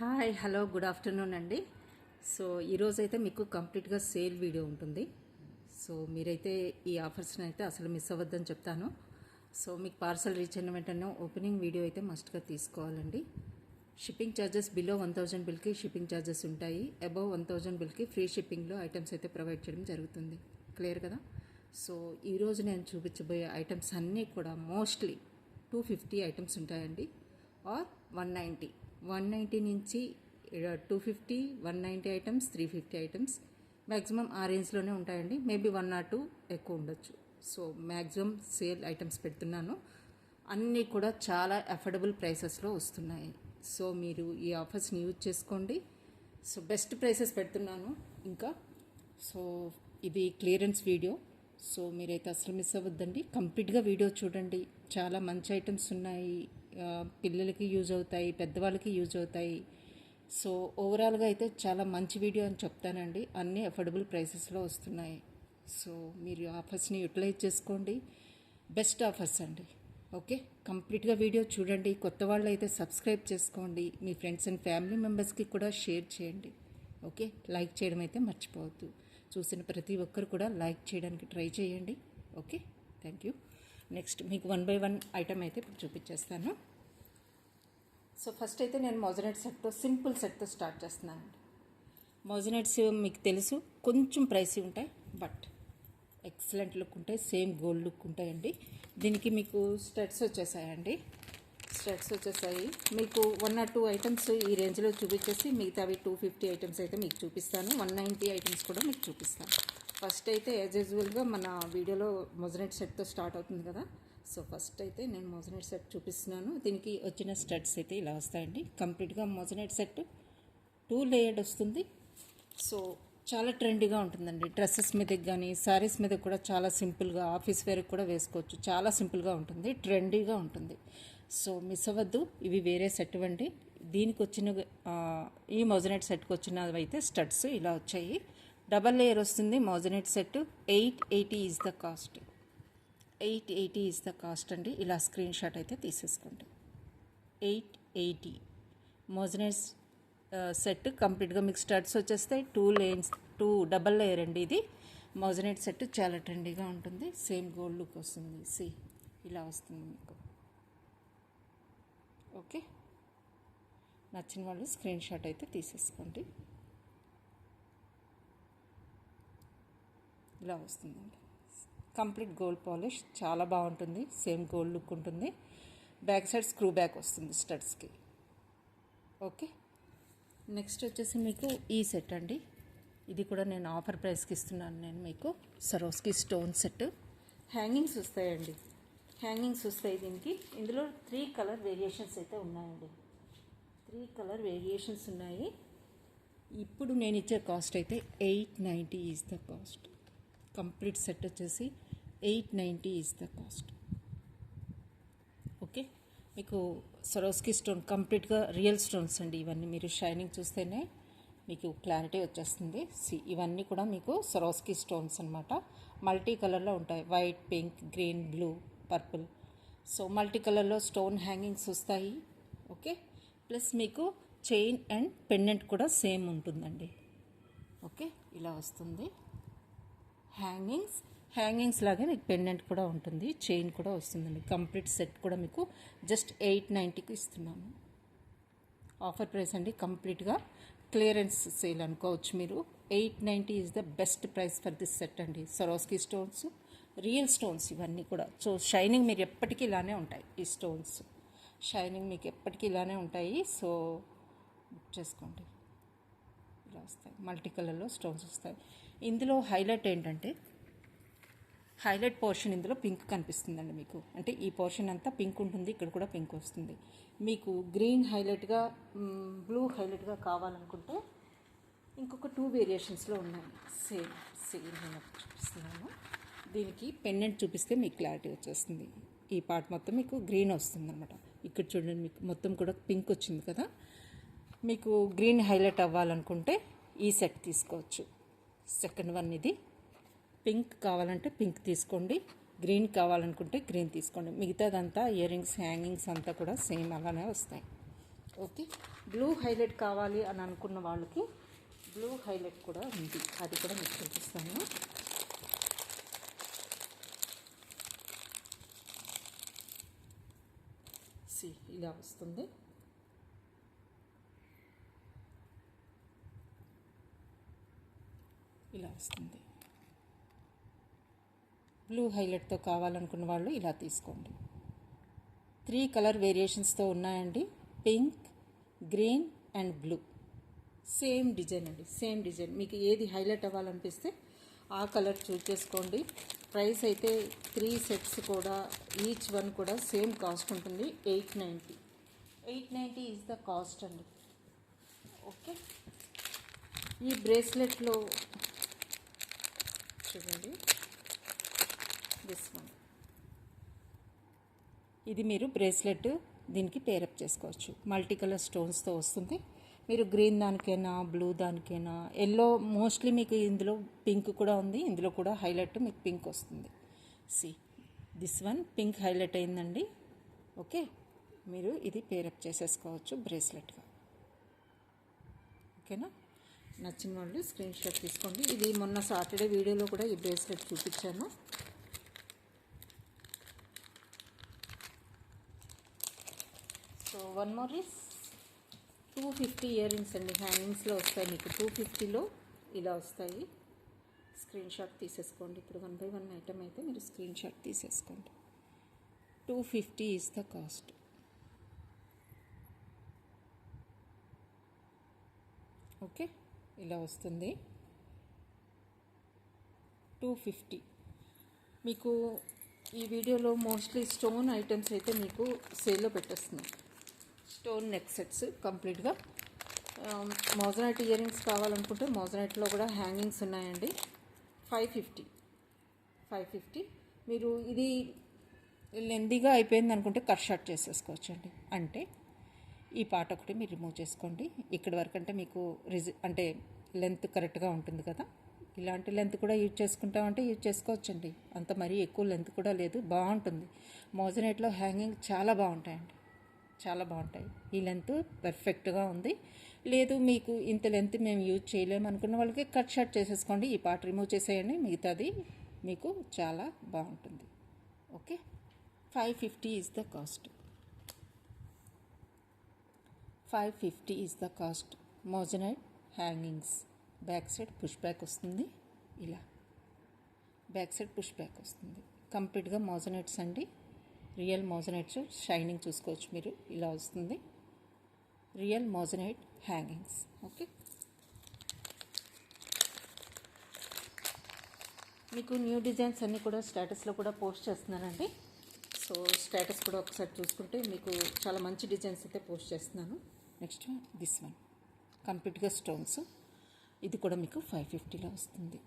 Hi hello good afternoon అండి. So ఈరోజైతే మీకు కంప్లీట్గా సేల్ వీడియో ఉంటుంది. సో మీరైతే ఈ ఆఫర్స్ని అయితే అసలు మిస్ అవ్వద్దని చెప్తాను. సో మీకు పార్సల్ రీచ్ అయిన వెంటనే ఓపెనింగ్ వీడియో అయితే మస్ట్గా తీసుకోవాలండి. షిప్పింగ్ ఛార్జెస్ బిలో 1000 బిల్కి షిప్పింగ్ ఛార్జెస్ ఉంటాయి. అబవ్ 1000 బిల్కి ఫ్రీ షిప్పింగ్లో ఐటమ్స్ అయితే ప్రొవైడ్ చేయడం జరుగుతుంది. క్లియర్ కదా? సో ఈరోజు నేను చూపించబోయే ఐటమ్స్ అన్నీ కూడా మోస్ట్లీ 250 ఐటమ్స్ ఉంటాయండి, ఆర్ 190 నుంచి 250, 190 ఐటమ్స్, 350 ఐటమ్స్ మ్యాక్సిమం ఆ రేంజ్లోనే ఉంటాయండి. మేబీ 1 or 2 ఎక్కువ ఉండొచ్చు. సో మ్యాక్సిమం సేల్ ఐటమ్స్ పెడుతున్నాను. అన్నీ కూడా చాలా అఫోర్డబుల్ ప్రైసెస్లో వస్తున్నాయి. సో మీరు ఈ ఆఫర్స్ని యూజ్ చేసుకోండి. సో బెస్ట్ ప్రైసెస్ పెడుతున్నాను. ఇంకా సో ఇది క్లియరెన్స్ వీడియో. సో మీరైతే అసలు మిస్ అవ్వద్దండి. కంప్లీట్గా వీడియో చూడండి. చాలా మంచి ఐటమ్స్ ఉన్నాయి. పిల్లలకి యూజ్ అవుతాయి, పెద్దవాళ్ళకి యూజ్ అవుతాయి. సో ఓవరాల్గా అయితే చాలా మంచి వీడియో అని చెప్తానండి. అన్నీ అఫోర్డబుల్ ప్రైసెస్లో వస్తున్నాయి. సో మీరు ఆఫర్స్ని యూటిలైజ్ చేసుకోండి. బెస్ట్ ఆఫర్స్ అండి. ఓకే, కంప్లీట్గా వీడియో చూడండి. కొత్త వాళ్ళు అయితే సబ్స్క్రైబ్ చేసుకోండి. మీ ఫ్రెండ్స్ అండ్ ఫ్యామిలీ మెంబర్స్కి కూడా షేర్ చేయండి. ఓకే, లైక్ చేయడం అయితే మర్చిపోవద్దు. చూసిన ప్రతి ఒక్కరు కూడా లైక్ చేయడానికి ట్రై చేయండి. Okay, thank you. నెక్స్ట్ మీకు 1 by 1 ఐటమ్ అయితే ఇప్పుడు చూపించేస్తాను. సో ఫస్ట్ అయితే నేను మోజనైట్ సెట్తో, సింపుల్ సెట్తో స్టార్ట్ చేస్తున్నానండి. మోజనైట్స్ మీకు తెలుసు, కొంచెం ప్రైసీ ఉంటాయి, బట్ ఎక్సలెంట్ లుక్ ఉంటాయి, సేమ్ గోల్డ్ లుక్ ఉంటాయండి. దీనికి మీకు స్టడ్స్ వచ్చేసాయండి. స్టడ్స్ వచ్చేసాయి. మీకు 1 or 2 ఐటమ్స్ ఈ రేంజ్లో చూపించేసి మిగతావి 250 ఐటమ్స్ అయితే మీకు చూపిస్తాను. 190 ఐటమ్స్ కూడా మీకు చూపిస్తాను. ఫస్ట్ అయితే యాజ్ యూజువల్గా మన వీడియోలో మోజనైట్ సెట్తో స్టార్ట్ అవుతుంది కదా. సో ఫస్ట్ అయితే నేను మోజనైట్ సెట్ చూపిస్తున్నాను. దీనికి వచ్చిన స్టడ్స్ అయితే ఇలా వస్తాయండి. కంప్లీట్గా మోజనైట్ సెట్ 2 లేయర్డ్ వస్తుంది. సో చాలా ట్రెండీగా ఉంటుందండి. డ్రెస్సెస్ మీదకి కానీ శారీస్ మీద కూడా చాలా సింపుల్గా, ఆఫీస్ వేర్కి కూడా వేసుకోవచ్చు. చాలా సింపుల్గా ఉంటుంది, ట్రెండీగా ఉంటుంది. సో మిస్ అవ్వద్దు. ఇవి వేరే సెట్ అండి. దీనికి వచ్చిన ఈ మోజనైట్ సెట్కి వచ్చినవి అయితే స్టడ్స్ ఇలా వచ్చాయి. డబల్ లేయర్ వస్తుంది moissanite set. 880 is the cost. 880 is the cost అండి. ఇలా స్క్రీన్ షాట్ అయితే తీసేసుకోండి. 880 మోజనైట్ సెట్ కంప్లీట్గా మీకు స్టడ్స్ వచ్చేస్తాయి. 2 డబల్ లేయర్ అండి ఇది. మోజనైట్ సెట్ చాలా ట్రెండీగా ఉంటుంది. సేమ్ గోల్డ్ లుక్ వస్తుంది. సి ఇలా వస్తుంది మీకు. ఓకే, నచ్చిన వాళ్ళు స్క్రీన్ షాట్ అయితే తీసేసుకోండి. ఇలా వస్తుందండి. కంప్లీట్ గోల్డ్ పాలిష్, చాలా బాగుంటుంది. సేమ్ గోల్డ్ లుక్ ఉంటుంది. బ్యాక్ సైడ్ స్క్రూ బ్యాక్ వస్తుంది స్టడ్స్కి. ఓకే, నెక్స్ట్ వచ్చేసి మీకు ఈ సెట్ అండి. ఇది కూడా నేను ఆఫర్ ప్రైస్కి ఇస్తున్నాను. నేను మీకు సరోస్కి స్టోన్ సెట్. హ్యాంగింగ్స్ వస్తాయండి. హ్యాంగింగ్స్ వస్తాయి దీనికి. ఇందులో 3 కలర్ వేరియేషన్స్ అయితే ఉన్నాయండి. 3 కలర్ వేరియేషన్స్ ఉన్నాయి. ఇప్పుడు నేను ఇచ్చే కాస్ట్ అయితే 890 is the cost. Complete set వచ్చేసి 890 ఈజ్ ద కాస్ట్. ఓకే, మీకు సరోస్కి స్టోన్ కంప్లీట్గా రియల్ స్టోన్స్ అండి. ఇవన్నీ మీరు షైనింగ్ చూస్తేనే మీకు క్లారిటీ వచ్చేస్తుంది. ఇవన్నీ కూడా మీకు సరోస్కి స్టోన్స్ అనమాట. మల్టీ కలర్లో ఉంటాయి. White, pink, green, blue, purple. So multi కలర్లో స్టోన్ హ్యాంగింగ్స్ వస్తాయి. ఓకే, ప్లస్ మీకు చైన్ అండ్ పెండెంట్ కూడా సేమ్ ఉంటుందండి. ఓకే, ఇలా వస్తుంది. హ్యాంగింగ్స్ లాగే మీకు పెండెంట్ కూడా ఉంటుంది, చైన్ కూడా వస్తుందండి. కంప్లీట్ సెట్ కూడా మీకు జస్ట్ 890కి ఇస్తున్నాను. ఆఫర్ ప్రైస్ అండి. కంప్లీట్గా క్లియరెన్స్ సేల్ అనుకోవచ్చు మీరు. 890 is the best price for this set అండి. సరోస్కి స్టోన్స్, రియల్ స్టోన్స్ ఇవన్నీ కూడా. సో షైనింగ్ మీరు ఎప్పటికీ ఇలానే ఉంటాయి. ఈ స్టోన్స్ షైనింగ్ మీకు ఎప్పటికీ ఇలానే ఉంటాయి. సో బుక్ చేసుకోండి. ఇలా వస్తాయి. మల్టీ కలర్లో స్టోన్స్ వస్తాయి. ఇందులో హైలైట్ ఏంటంటే, హైలైట్ పోర్షన్ ఇందులో పింక్ కనిపిస్తుందండి మీకు. అంటే ఈ పోర్షన్ అంతా పింక్ ఉంటుంది, ఇక్కడ కూడా పింక్ వస్తుంది. మీకు గ్రీన్ హైలైట్గా, బ్లూ హైలైట్గా కావాలనుకుంటే ఇంకొక 2 వేరియేషన్స్లో ఉన్నాయి. సేమ్ నేను చూపిస్తున్నాను. దీనికి పెండెంట్ చూపిస్తే మీకు క్లారిటీ వచ్చేస్తుంది. ఈ పార్ట్ మొత్తం మీకు గ్రీన్ వస్తుంది అనమాట. ఇక్కడ చూడండి, మీకు మొత్తం కూడా పింక్ వచ్చింది కదా. మీకు గ్రీన్ హైలైట్ అవ్వాలనుకుంటే ఈ సెట్ తీసుకోవచ్చు. సెకండ్ వన్ ఇది. పింక్ కావాలంటే పింక్ తీసుకోండి, గ్రీన్ కావాలనుకుంటే గ్రీన్ తీసుకోండి. మిగతాదంతా ఇయర్ రింగ్స్, హ్యాంగింగ్స్ అంతా కూడా సేమ్ అలానే వస్తాయి. ఓకే, బ్లూ హైలైట్ కావాలి అని అనుకున్న వాళ్ళకి బ్లూ హైలైట్ కూడా ఉంది, అది కూడా మీకు చూపిస్తాను. ఇలా వస్తుంది. ఇలా వస్తుంది. బ్లూ హైలైట్తో కావాలనుకున్న వాళ్ళు ఇలా తీసుకోండి. 3 కలర్ వేరియేషన్స్తో ఉన్నాయండి. Pink, green and blue. Same design అండి, సేమ్ డిజైన్. మీకు ఏది హైలైట్ అవ్వాలనిపిస్తే ఆ కలర్ చూస్ చేసుకోండి. ప్రైస్ అయితే 3 సెట్స్ కూడా ఈచ్ వన్ కూడా సేమ్ కాస్ట్ ఉంటుంది. 890. 890 ఈజ్ ద కాస్ట్ అండి. ఓకే, ఈ బ్రేస్లెట్లో చూడండి, దిస్ వన్. ఇది మీరు బ్రేస్లెట్ దీనికి పేరప్ చేసుకోవచ్చు. మల్టీ కలర్ స్టోన్స్తో వస్తుంది. మీరు గ్రీన్ దానికైనా, బ్లూ దానికైనా, ఎల్లో మోస్ట్లీ మీకు ఇందులో పింక్ కూడా ఉంది. ఇందులో కూడా హైలైట్ మీకు పింక్ వస్తుంది. దిస్ వన్ పింక్ హైలైట్ అయిందండి. ఓకే, మీరు ఇది పేరప్ చేసేసుకోవచ్చు బ్రేస్లెట్గా. ఓకేనా, నచ్చిన వాళ్ళు స్క్రీన్ షాట్ తీసుకోండి. ఇది మొన్న సాటర్డే వీడియోలో కూడా ఈ బ్రేస్లెట్ చూపించాను. So one more is 250 ear rings అండి. హ్యాంగింగ్స్లో వస్తాయి మీకు. 250లో ఇలా వస్తాయి. స్క్రీన్ షాట్ తీసేసుకోండి. ఇప్పుడు 1 బై 1 ఐటమ్ అయితే మీరు స్క్రీన్ షాట్ తీసేసుకోండి. 250 ఈజ్ ద కాస్ట్. ఓకే, ఇలా వస్తుంది. 250. మీకు ఈ వీడియోలో మోస్ట్లీ స్టోన్ ఐటమ్స్ అయితే మీకు సేల్లో పెట్టేస్తున్నాయి. స్టోన్ నెక్ సెట్స్ కంప్లీట్గా. మోజనైట్ ఇయర్ రింగ్స్ కావాలనుకుంటే మోజనైట్లో కూడా హ్యాంగింగ్స్ ఉన్నాయండి. 550. మీరు ఇది లెందీగా అయిపోయింది అనుకుంటే కట్ షార్ట్ చేసేసుకోవచ్చండి. అంటే ఈ పార్ట్ ఒకటి మీరు రిమూవ్ చేసుకోండి. ఇక్కడి వరకు అంటే మీకు అంటే లెంత్ కరెక్ట్గా ఉంటుంది కదా. ఇలాంటి లెంత్ కూడా యూజ్ చేసుకుంటామంటే యూజ్ చేసుకోవచ్చండి. అంత మరీ ఎక్కువ లెంత్ కూడా లేదు, బాగుంటుంది. మోజనైట్లో హ్యాంగింగ్ చాలా బాగుంటాయండి, చాలా బాగుంటాయి. ఈ లెంత్ పర్ఫెక్ట్గా ఉంది. లేదు మీకు ఇంత లెంత్ మేము యూజ్ చేయలేము అనుకున్న వాళ్ళకి కట్ షార్ట్ చేసేసుకోండి. ఈ పార్ట్ రిమూవ్ చేసేయండి, మిగతాది మీకు చాలా బాగుంటుంది. Okay, 550 is the cost. 550 is the cost. Moissanite hangings. Back side push back వస్తుంది. ఇలా బ్యాక్ సైడ్ పుష్ బ్యాక్ వస్తుంది. కంప్లీట్గా మోజనైట్స్ అండి, రియల్ మోజనైట్స్. షైనింగ్ చూసుకోవచ్చు మీరు. ఇలా వస్తుంది రియల్ మోజనైట్ హ్యాంగింగ్స్. ఓకే, మీకు న్యూ డిజైన్స్ అన్నీ కూడా స్టేటస్లో కూడా పోస్ట్ చేస్తున్నానండి. సో స్టేటస్ కూడా ఒకసారి చూసుకుంటే మీకు చాలా మంచి డిజైన్స్ అయితే పోస్ట్ చేస్తున్నాను. నెక్స్ట్ దిస్ వన్ కంప్లీట్గా స్టోన్స్. ఇది కూడా మీకు 550లో వస్తుంది.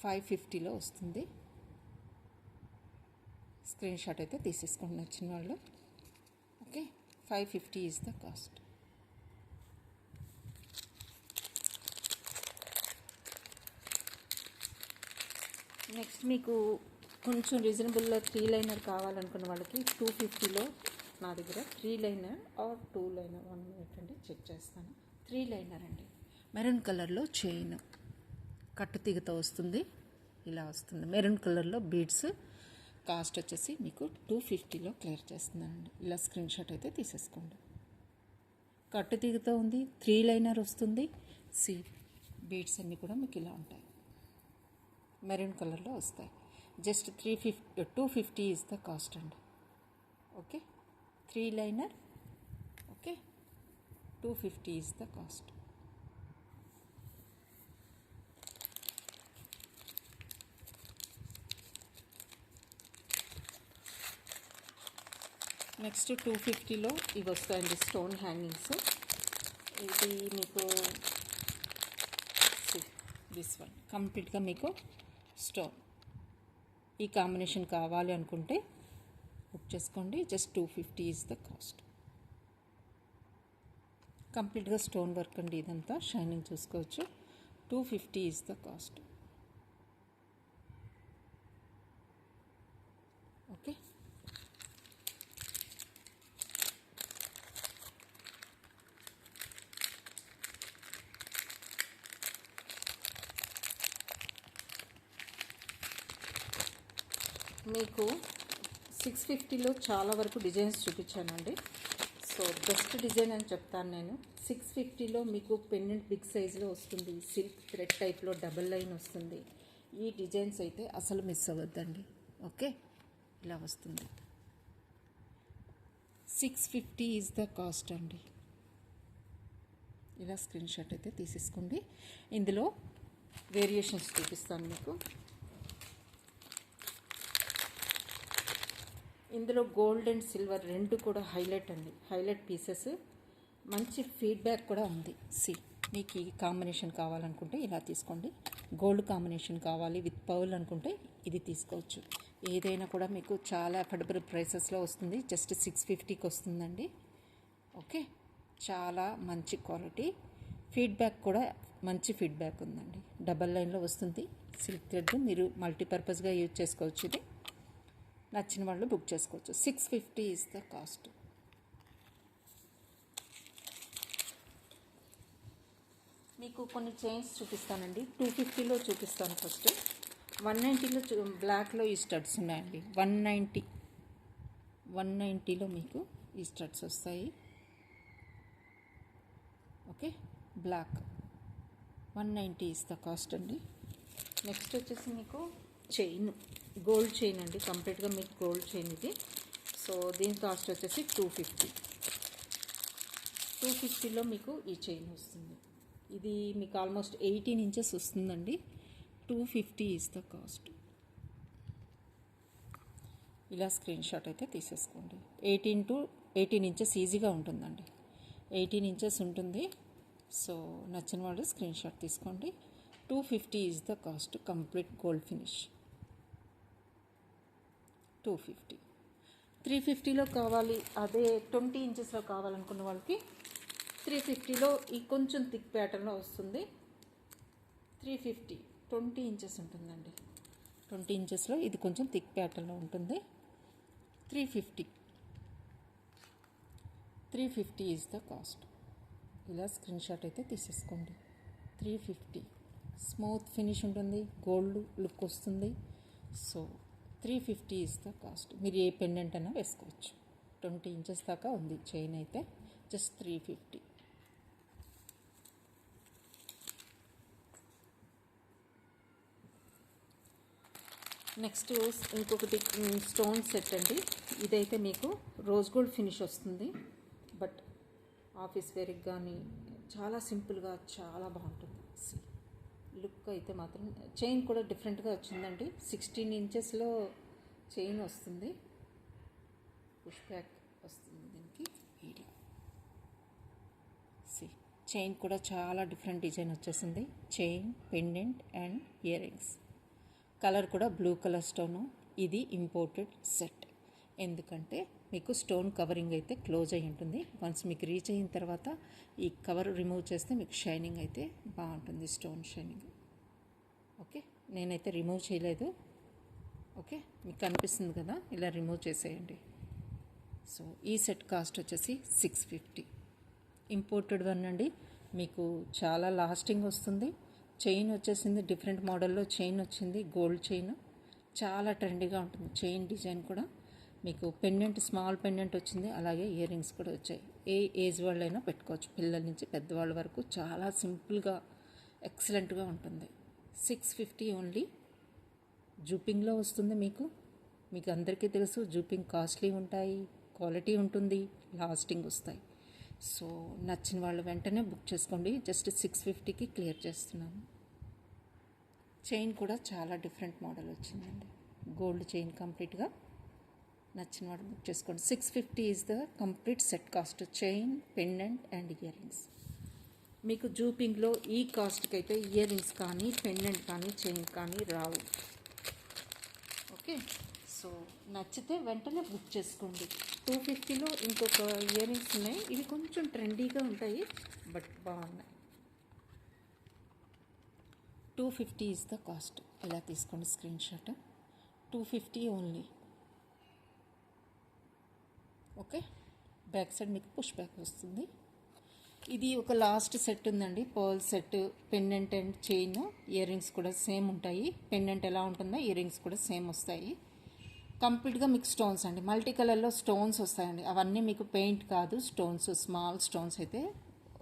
550లో వస్తుంది. స్క్రీన్ షాట్ అయితే తీసేసుకోండి నచ్చిన వాళ్ళు. Okay, 550 is the cost. Next మీకు కొంచెం రీజనబుల్లో 3 లైనర్ కావాలనుకున్న వాళ్ళకి 250లో నా దగ్గర 3 లైనర్ ఆర్ 2 లైనర్. 1 మినిట్ అండి, చెక్ చేస్తాను. 3 లైనర్ అండి. మెరూన్ కలర్లో చైన్ కట్టు తీగతో వస్తుంది. ఇలా వస్తుంది మెరూన్ కలర్లో బీడ్స్. కాస్ట్ వచ్చేసి మీకు 250లో క్లియర్ చేస్తున్నానండి. ఇలా స్క్రీన్ షాట్ అయితే తీసేసుకోండి. కట్టు తీగతో ఉంది, 3 లైనర్ వస్తుంది. బీడ్స్ అన్నీ కూడా మీకు ఇలా ఉంటాయి, మెరూన్ కలర్లో వస్తాయి. జస్ట్ 250 ఈజ్ ద కాస్ట్ అండి. Okay, 3 liner. Okay, 250 is the cost. Next 250లో ఇవి వస్తాయండి స్టోన్ హ్యాంగింగ్స్. ఇది మీకు దిస్ వన్ కంప్లీట్గా మీకు స్టోన్. ఈ కాంబినేషన్ కావాలి అనుకుంటే బుక్ చేసుకోండి. Just 250 is the cost. కంప్లీట్గా స్టోన్ వర్క్ అండి. ఇదంతా షైనింగ్ చూసుకోవచ్చు. 250 ఈజ్ ద కాస్ట్. ఓకే, మీకు 650లో చాలా వరకు డిజైన్స్ చూపించానండి. సో బెస్ట్ డిజైన్ అని చెప్తాను నేను. 650లో మీకు పెండెంట్ బిగ్ సైజులో వస్తుంది, సిల్క్ థ్రెడ్ టైప్లో డబుల్ లైన్ వస్తుంది. ఈ డిజైన్స్ అయితే అసలు మిస్ అవ్వద్దండి. ఓకే, ఇలా వస్తుంది. 650 ఈజ్ ద కాస్ట్ అండి. ఇలా స్క్రీన్ షాట్ అయితే తీసేసుకోండి. ఇందులో వేరియేషన్స్ చూపిస్తాను మీకు. ఇందులో గోల్డ్ అండ్ సిల్వర్ రెండు కూడా హైలైట్ అండి, హైలైట్ పీసెస్. మంచి ఫీడ్బ్యాక్ కూడా ఉంది. మీకు ఈ కాంబినేషన్ కావాలనుకుంటే ఇలా తీసుకోండి. గోల్డ్ కాంబినేషన్ కావాలి విత్ పర్ల్ అనుకుంటే ఇది తీసుకోవచ్చు. ఏదైనా కూడా మీకు చాలా అఫోర్డబుల్ ప్రైసెస్లో వస్తుంది. జస్ట్ 650కి వస్తుందండి. ఓకే, చాలా మంచి క్వాలిటీ. ఫీడ్బ్యాక్ కూడా మంచి ఫీడ్బ్యాక్ ఉందండి. డబల్ లైన్లో వస్తుంది, సిల్క్ థ్రెడ్. మీరు మల్టీపర్పస్గా యూజ్ చేసుకోవచ్చు. ఇది నచ్చిన వాళ్ళు బుక్ చేసుకోవచ్చు. 650 ఈజ్ ద కాస్ట్. మీకు కొన్ని చైన్స్ చూపిస్తానండి. 250లో చూపిస్తాను ఫస్ట్. 190లో బ్లాక్లో ఈ స్టడ్స్ ఉన్నాయండి. 190లో మీకు ఈ స్టడ్స్ వస్తాయి. Okay, black 190 is the cost అండి. నెక్స్ట్ వచ్చేసి మీకు చైన్, గోల్డ్ చైన్ అండి. కంప్లీట్గా మీకు గోల్డ్ చైన్ ఇది. సో దీని కాస్ట్ వచ్చేసి 250. 250లో మీకు ఈ చైన్ వస్తుంది. ఇది మీకు ఆల్మోస్ట్ 18 ఇంచెస్ వస్తుందండి. 250 ఈజ్ ద కాస్ట్. ఇలా స్క్రీన్ షాట్ అయితే తీసేసుకోండి. 18 ఇంచెస్ ఈజీగా ఉంటుందండి. 18 ఇంచెస్ ఉంటుంది. సో నచ్చిన వాళ్ళు స్క్రీన్ షాట్ తీసుకోండి. 250 is the cost. Complete gold finish 250. 350లో కావాలి, అదే 20 ఇంచెస్లో కావాలనుకున్న వాళ్ళకి 350లో ఈ కొంచెం థిక్ ప్యాటర్న్లో వస్తుంది. 350 20 ఇంచెస్ ఉంటుందండి. 20 ఇంచెస్లో ఇది కొంచెం థిక్ ప్యాటర్న్లో ఉంటుంది. 350 ఈజ్ ద కాస్ట్. ఇలా స్క్రీన్ షాట్ అయితే తీసేసుకోండి. 350 స్మూత్ ఫినిష్ ఉంటుంది, గోల్డ్ లుక్ వస్తుంది. So 350 is the cost. మీరు ఏ పెండెంట్ అయినా వేసుకోవచ్చు. 20 ఇంచెస్ దాకా ఉంది చైన్ అయితే. జస్ట్ 350. నెక్స్ట్ ఇంకొకటి స్టోన్ సెట్ అండి. ఇదైతే మీకు రోజ్ గోల్డ్ ఫినిష్ వస్తుంది. బట్ ఆఫీస్ వేర్కి కానీ చాలా సింపుల్గా చాలా బాగుంటుంది. లుక్ అయితే మాత్రం చైన్ కూడా డిఫరెంట్గా వచ్చిందండి. 16 ఇంచెస్లో చైన్ వస్తుంది. పుష్ బ్యాక్ వస్తుంది దీనికి. చైన్ కూడా చాలా డిఫరెంట్ డిజైన్ వచ్చేసింది. Chain, pendant and ear rings. Colour కూడా బ్లూ కలర్ స్టోను. ఇది ఇంపోర్టెడ్ సెట్. ఎందుకంటే మీకు స్టోన్ కవరింగ్ అయితే క్లోజ్ అయి ఉంటుంది. వన్స్ మీకు రీచ్ అయిన తర్వాత ఈ కవర్ రిమూవ్ చేస్తే మీకు షైనింగ్ అయితే బాగుంటుంది, స్టోన్ షైనింగ్. ఓకే, నేనైతే రిమూవ్ చేయలేదు. ఓకే, మీకు కనిపిస్తుంది కదా, ఇలా రిమూవ్ చేసేయండి. సో ఈ సెట్ కాస్ట్ వచ్చేసి 650. ఇంపోర్టెడ్ వన్ అండి. మీకు చాలా లాస్టింగ్ వస్తుంది. చైన్ వచ్చేసింది, డిఫరెంట్ మోడల్లో చైన్ వచ్చింది. గోల్డ్ చైన్ చాలా ట్రెండీగా ఉంటుంది. చైన్ డిజైన్ కూడా మీకు పెండెంట్, స్మాల్ పెండెంట్ వచ్చింది. అలాగే ఇయర్ రింగ్స్ కూడా వచ్చాయి. ఏ ఏజ్ వాళ్ళైనా పెట్టుకోవచ్చు, పిల్లల నుంచి పెద్దవాళ్ళ వరకు. చాలా సింపుల్గా ఎక్సలెంట్గా ఉంటుంది. 650 ఓన్లీ. జూపింగ్లో వస్తుంది మీకు. మీకు అందరికీ తెలుసు జూపింగ్ కాస్ట్లీ ఉంటాయి, క్వాలిటీ ఉంటుంది, లాస్టింగ్ వస్తాయి. సో నచ్చిన వాళ్ళు వెంటనే బుక్ చేసుకోండి. జస్ట్ 650కి క్లియర్ చేస్తున్నాను. చైన్ కూడా చాలా డిఫరెంట్ మోడల్ వచ్చిందండి. గోల్డ్ చైన్ కంప్లీట్గా. నచ్చిన వాడు బుక్ చేసుకోండి. 650 is the complete set cost. Chain, pendant and ear rings. మీకు జూపింగ్లో ఈ కాస్ట్కి అయితే ఇయర్ రింగ్స్ కానీ, పెండెంట్ కానీ, చైన్ కానీ రావు. ఓకే, సో నచ్చితే వెంటనే బుక్ చేసుకోండి. 250లో ఇంకొక ఇయర్ రింగ్స్ ఉన్నాయి. ఇవి కొంచెం ట్రెండీగా ఉంటాయి, బట్ బాగున్నాయి. 250 ఈజ్ ద కాస్ట్. ఇలా తీసుకోండి screen shot. 250 only. Okay, back side మీకు పుష్ బ్యాక్ వస్తుంది. ఇది ఒక లాస్ట్ సెట్ ఉందండి. Pearl set, pendant and chain, ear rings కూడా సేమ్ ఉంటాయి. పెండెంట్ ఎలా ఉంటుందో ఇయర్ రింగ్స్ కూడా సేమ్ వస్తాయి. కంప్లీట్గా మీకు స్టోన్స్ అండి, మల్టీ కలర్లో స్టోన్స్ వస్తాయండి. అవన్నీ మీకు పెయింట్ కాదు, స్టోన్స్, స్మాల్ స్టోన్స్ అయితే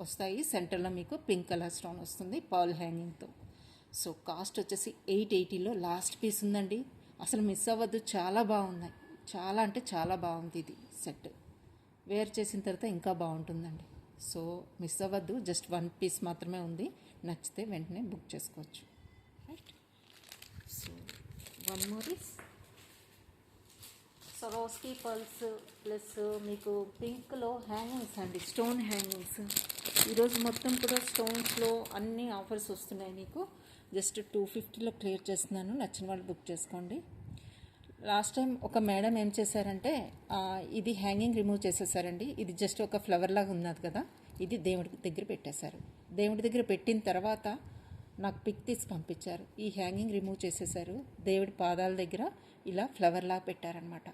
వస్తాయి. సెంటర్లో మీకు పింక్ కలర్ స్టోన్ వస్తుంది పర్ల్ హ్యాంగింగ్తో. సో కాస్ట్ వచ్చేసి 880లో లాస్ట్ పీస్ ఉందండి. అసలు మిస్ అవ్వద్దు, చాలా బాగున్నాయి. చాలా అంటే చాలా బాగుంది ఇది సెట్. వేర్ చేసిన తర్వాత ఇంకా బాగుంటుందండి. సో మిస్ అవ్వద్దు, జస్ట్ 1 పీస్ మాత్రమే ఉంది. నచ్చితే వెంటనే బుక్ చేసుకోవచ్చు. Right. So one more is సరోస్కి pearls plus మీకు పింక్లో హ్యాంగింగ్స్ అండి, స్టోన్ హ్యాంగింగ్స్. ఈరోజు మొత్తం కూడా స్టోన్స్లో అన్ని ఆఫర్స్ వస్తున్నాయి మీకు. జస్ట్ 250లో క్లియర్ చేస్తున్నాను. నచ్చిన వాళ్ళు బుక్ చేసుకోండి. లాస్ట్ టైం ఒక మేడం ఏం చేశారంటే ఇది హ్యాంగింగ్ రిమూవ్ చేసేసారండి. ఇది జస్ట్ ఒక ఫ్లవర్ లాగా ఉన్నది కదా, ఇది దేవుడి దగ్గర పెట్టేశారు. దేవుడి దగ్గర పెట్టిన తర్వాత నాకు పిక్ తీసి పంపించారు. ఈ హ్యాంగింగ్ రిమూవ్ చేసేసారు. దేవుడి పాదాల దగ్గర ఇలా ఫ్లవర్ లాగా పెట్టారనమాట.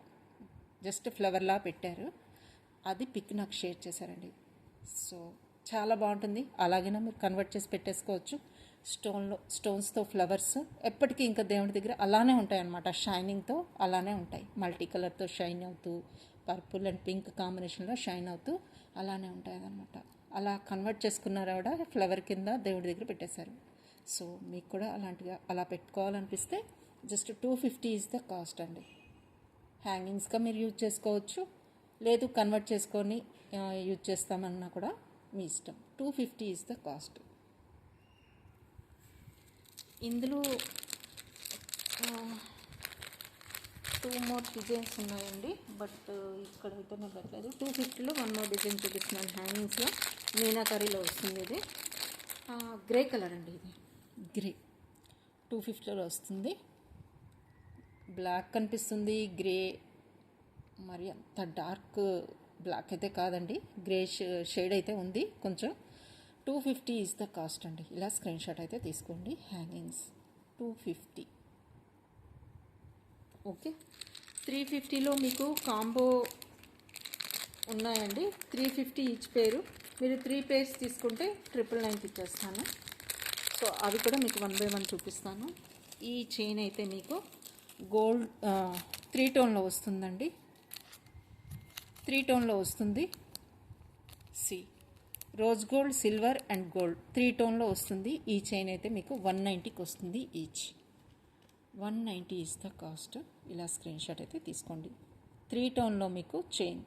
జస్ట్ ఫ్లవర్ లాగా పెట్టారు. అది పిక్ నాకు షేర్ చేశారండి. సో చాలా బాగుంటుంది. అలాగైనా మీరు కన్వర్ట్ చేసి పెట్టేసుకోవచ్చు. స్టోన్స్తో ఫ్లవర్స్ ఎప్పటికీ ఇంకా దేవుడి దగ్గర అలానే ఉంటాయి అన్నమాట. షైనింగ్తో అలానే ఉంటాయి. మల్టీ కలర్తో షైన్ అవుతూ, పర్పుల్ అండ్ పింక్ కాంబినేషన్లో షైన్ అవుతూ అలానే ఉంటాయి అన్నమాట. అలా కన్వర్ట్ చేసుకున్నారు ఆవిడ, ఫ్లవర్ కింద దేవుడి దగ్గర పెట్టేశారు. సో మీకు కూడా అలా పెట్టుకోవాలనిపిస్తే జస్ట్ 250 ఈజ్ ద కాస్ట్ అండి. హ్యాంగింగ్స్గా మీరు యూజ్ చేసుకోవచ్చు, లేదు కన్వర్ట్ చేసుకొని యూజ్ చేస్తామన్నా కూడా మీ ఇష్టం. 250 ఈజ్ ద కాస్ట్. ఇందులో 2 మోర్ డిజైన్స్ ఉన్నాయండి, బట్ ఇక్కడైతే నేను పెట్టలేదు. 250లో 1 మోర్ డిజైన్ చూపిస్తున్నాను. హ్యాంగింగ్స్లో మీనాకరీలో వస్తుంది. ఇది గ్రే కలర్ అండి, ఇది గ్రే 250లో వస్తుంది. బ్లాక్ కనిపిస్తుంది, గ్రే మరి అంత డార్క్ బ్లాక్ అయితే కాదండి, గ్రే షేడ్ అయితే ఉంది కొంచెం. 250 ఈజ్ ద కాస్ట్ అండి. ఇలా స్క్రీన్ షాట్ అయితే తీసుకోండి. హ్యాంగింగ్స్ 250. ఓకే. 350లో మీకు కాంబో ఉన్నాయండి. 350 ఈచ్ పేరు. మీరు 3 పేర్స్ తీసుకుంటే 999 ఇచ్చేస్తాను. సో అవి కూడా మీకు 1 బై 1 చూపిస్తాను. ఈ చైన్ అయితే మీకు గోల్డ్ 3 టోన్లో వస్తుందండి. 3 టోన్లో వస్తుంది. Rose gold, silver and gold 3 టోన్లో వస్తుంది. ఈ చైన్ అయితే మీకు 190కి వస్తుంది ఈచ్. 190 is the cost. ఇలా స్క్రీన్ షాట్ అయితే తీసుకోండి. 3 టోన్లో మీకు చైన్